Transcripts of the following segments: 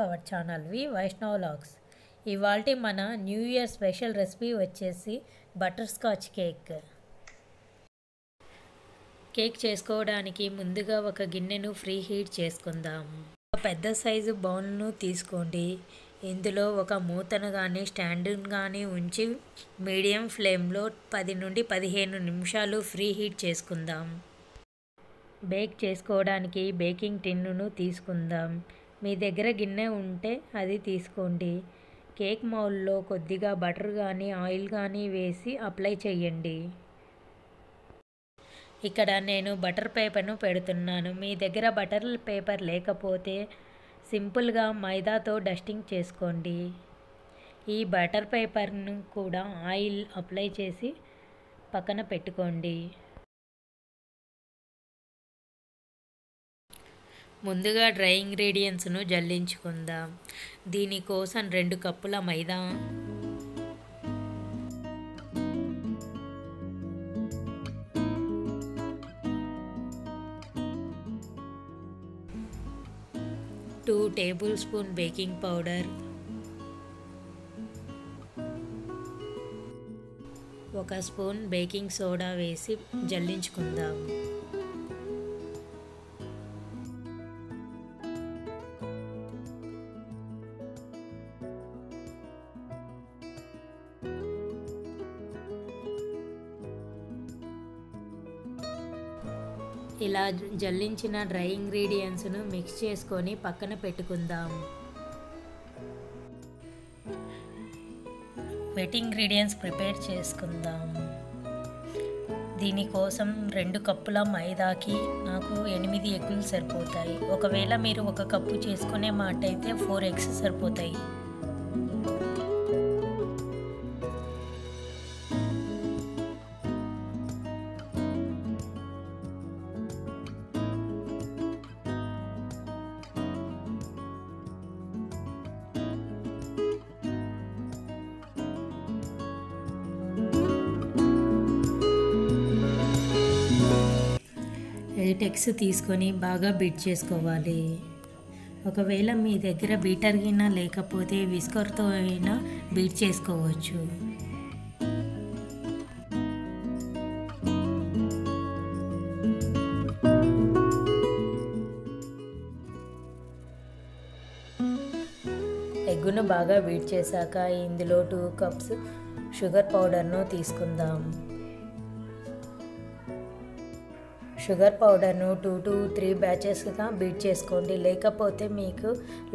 Our channel Vaishnav vlogs. ఇవాల్టి మన new year special recipe వచ్చేసి బటర్ స్కాచ్ కేక్. కేక్ చేసుకోవడానికి ముందుగా ఒక గిన్నెను ఫ్రీ హీట్ చేసుకుందాం. ఒక పెద్ద సైజు బౌల్ను తీసుకోండి. ఇందులో ఒక మూతను కానీ స్టాండ్ను కానీ ఉంచి మీడియం ఫ్లేమ్లో 10 నుండి 15 నిమిషాలు ఫ్రీ హీట్ చేసుకుందాం. బేక్ చేసుకోవడానికి బేకింగ్ టిన్నును తీసుకుందాం. మీ దగ్గర గిన్నె ఉంటే అది తీసుకోండి. కేక్ మౌల్డ్లో కొద్దిగా బటర్ కానీ ఆయిల్ కానీ వేసి అప్లై చేయండి. ఇక్కడ నేను బటర్ పేపర్ను పెడుతున్నాను. మీ దగ్గర బటర్ పేపర్ లేకపోతే సింపుల్గా మైదాతో డస్టింగ్ చేసుకోండి. ఈ బటర్ పేపర్ను కూడా ఆయిల్ అప్లై చేసి పక్కన పెట్టుకోండి. ముందుగా డ్రై ఇంగ్రీడియంట్స్ను జల్లించుకుందాం. దీనికోసం 2 కప్పుల మైదా, 2 table spoon baking powder, 1 spoon baking soda వేసి జల్లించుకుందాం. ఇలా జల్లించిన డ్రై ఇంగ్రీడియంట్స్ను మిక్స్ చేసుకొని పక్కన పెట్టుకుందాం. వెట్ ఇంగ్రీడియంట్స్ ప్రిపేర్ చేసుకుందాం. దీనికోసం 2 కప్పుల మైదాకి నాకు 8 ఎగ్గులు సరిపోతాయి. ఒకవేళ మీరు 1 కప్పు చేసుకునే మాట అయితే 4 ఎగ్స్ సరిపోతాయి. ఎగ్స్ తీసుకొని బాగా బీట్ చేసుకోవాలి. ఒకవేళ మీ దగ్గర బీటర్ గిన్నె లేకపోతే విస్కర్తో అయినా బీట్ చేసుకోవచ్చు. ఎగ్గును బాగా బీట్ చేశాక ఇందులో 2 కప్స్ షుగర్ పౌడర్ను తీసుకుందాం. షుగర్ పౌడర్ను 2 to 3 బ్యాచెస్గా బీట్ చేసుకోండి, లేకపోతే మీకు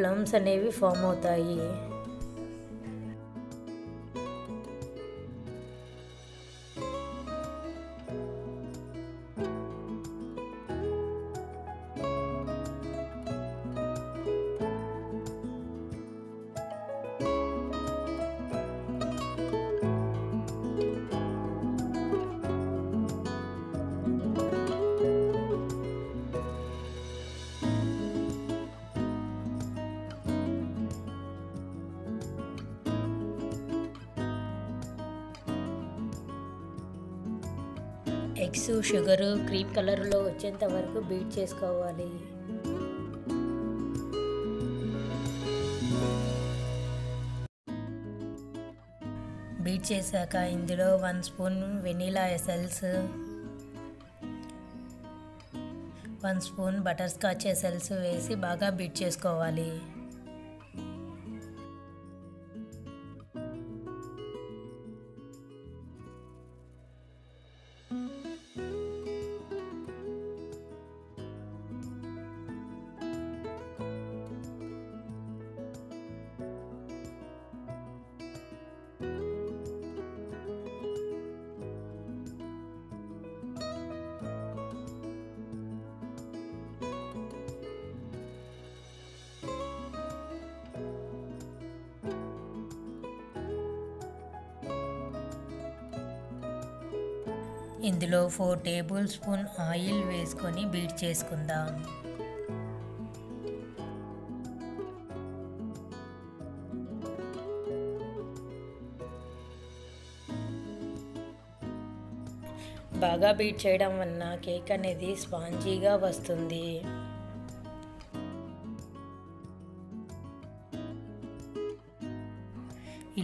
లమ్స్ అనేవి ఫామ్ అవుతాయి. ఎగ్స్, షుగరు క్రీమ్ కలర్లో వచ్చేంత వరకు బీట్ చేసుకోవాలి. బీట్ చేశాక ఇందులో 1 spoon vanilla essence, 1 spoon butter scotch essence వేసి బాగా బీట్ చేసుకోవాలి. ఇందులో 4 టేబుల్ స్పూన్ ఆయిల్ వేసుకొని బీట్ చేసుకుందాం. బాగా బీట్ చేయడం వలన కేక్ అనేది స్పాంజీగా వస్తుంది.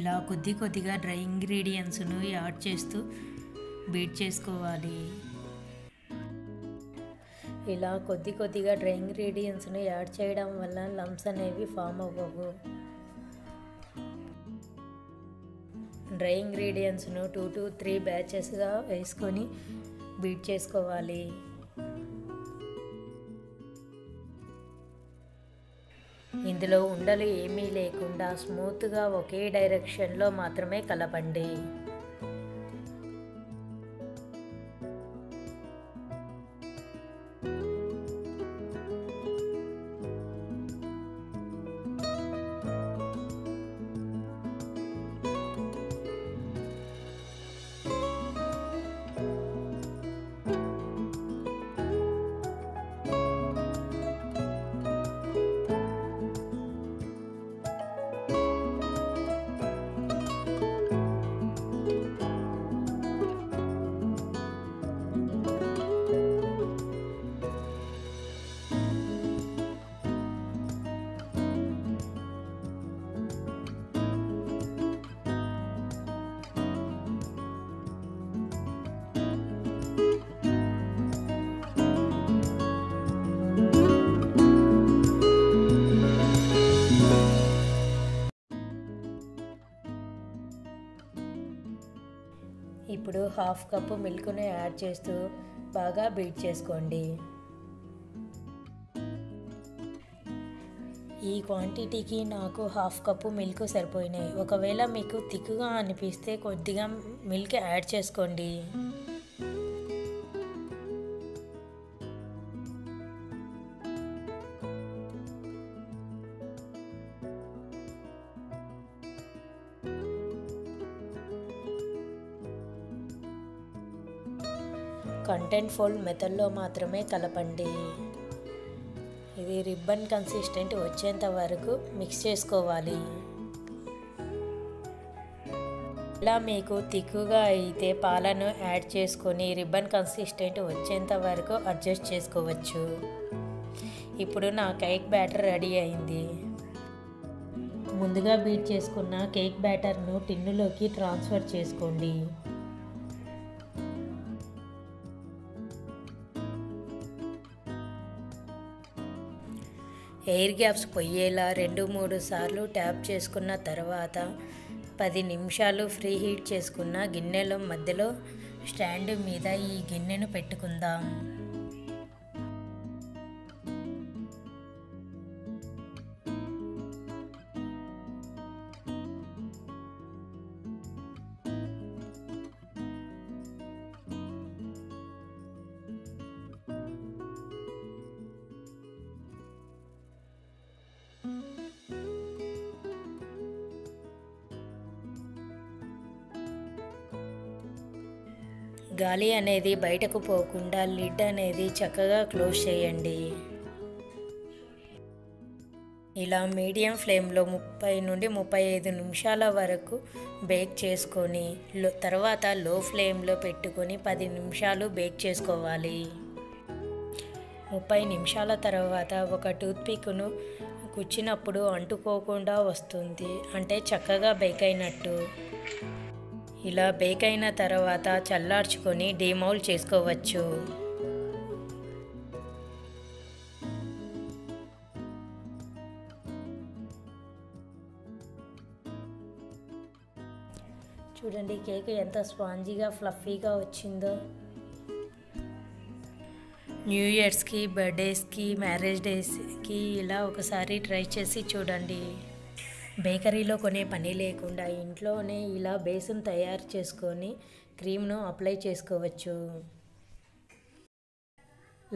ఇలా కొద్దిగా డ్రై ఇంగ్రీడియంట్స్ను యాడ్ చేస్తూ బీట్ చేసుకోవాలి. ఇలా కొద్దిగా డ్రై ఇంగ్రీడియంట్స్ను యాడ్ చేయడం వల్ల లంప్స్ అనేవి ఫామ్ అవ్వవు. డ్రై ఇంగ్రీడియంట్స్ను 2 to 3 బ్యాచెస్గా వేసుకొని బీట్ చేసుకోవాలి. ఇందులో ఉండలు ఏమీ లేకుండా స్మూత్గా ఒకే డైరెక్షన్లో మాత్రమే కలపండి. ఇప్పుడు 1/2 కప్పు మిల్క్ను యాడ్ చేస్తూ బాగా బీట్ చేసుకోండి. ఈ క్వాంటిటీకి నాకు 1/2 కప్పు మిల్క్ సరిపోయినాయి. ఒకవేళ మీకు థిక్గా అనిపిస్తే కొద్దిగా మిల్క్ యాడ్ చేసుకోండి. కంటెంట్ ఫోల్డ్ మెథడ్లో మాత్రమే కలపండి. ఇది రిబ్బన్ కన్సిస్టెంట్ వచ్చేంత వరకు మిక్స్ చేసుకోవాలి. ఇలా మీకు థిక్గా అయితే పాలను యాడ్ చేసుకొని రిబ్బన్ కన్సిస్టెంట్ వచ్చేంత వరకు అడ్జస్ట్ చేసుకోవచ్చు. ఇప్పుడు నా కేక్ బ్యాటర్ రెడీ అయింది. ముందుగా బీట్ చేసుకున్న కేక్ బ్యాటర్ను టిన్నులోకి ట్రాన్స్ఫర్ చేసుకోండి. ఎయిర్ గ్యాప్స్ పోయేలా 2-3 సార్లు ట్యాప్ చేసుకున్న తర్వాత 10 నిమిషాలు ఫ్రీ హీట్ చేసుకున్న గిన్నెలో మధ్యలో స్టాండ్ మీద ఈ గిన్నెను పెట్టుకుందాం. గాలి అనేది బయటకు పోకుండా లిడ్ అనేది చక్కగా క్లోజ్ చేయండి. ఇలా మీడియం ఫ్లేమ్లో 30 నుండి 35 నిమిషాల వరకు బేక్ చేసుకొని తర్వాత లో ఫ్లేమ్లో పెట్టుకొని 10 నిమిషాలు బేక్ చేసుకోవాలి. 30 నిమిషాల తర్వాత ఒక టూత్పిక్ను కుచ్చినప్పుడు అంటుకోకుండా వస్తుంది, అంటే చక్కగా బేక్ అయినట్టు. ఇలా బేక్ అయిన తర్వాత చల్లార్చుకొని డీమౌల్డ్ చేసుకోవచ్చు. చూడండి కేక్ ఎంత స్పాంజీగా ఫ్లఫీగా వచ్చిందో. న్యూ ఇయర్స్కి, బర్త్డేస్కి, మ్యారేజ్ డేస్కి ఇలా ఒకసారి ట్రై చేసి చూడండి. బేకరీలో కొనే పని లేకుండా ఇంట్లోనే ఇలా బేస్ను తయారు చేసుకొని క్రీమ్ను అప్లై చేసుకోవచ్చు.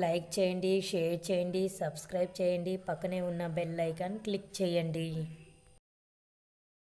లైక్ చేయండి, షేర్ చేయండి, సబ్స్క్రైబ్ చేయండి, పక్కనే ఉన్న బెల్ ఐకాన్ క్లిక్ చేయండి.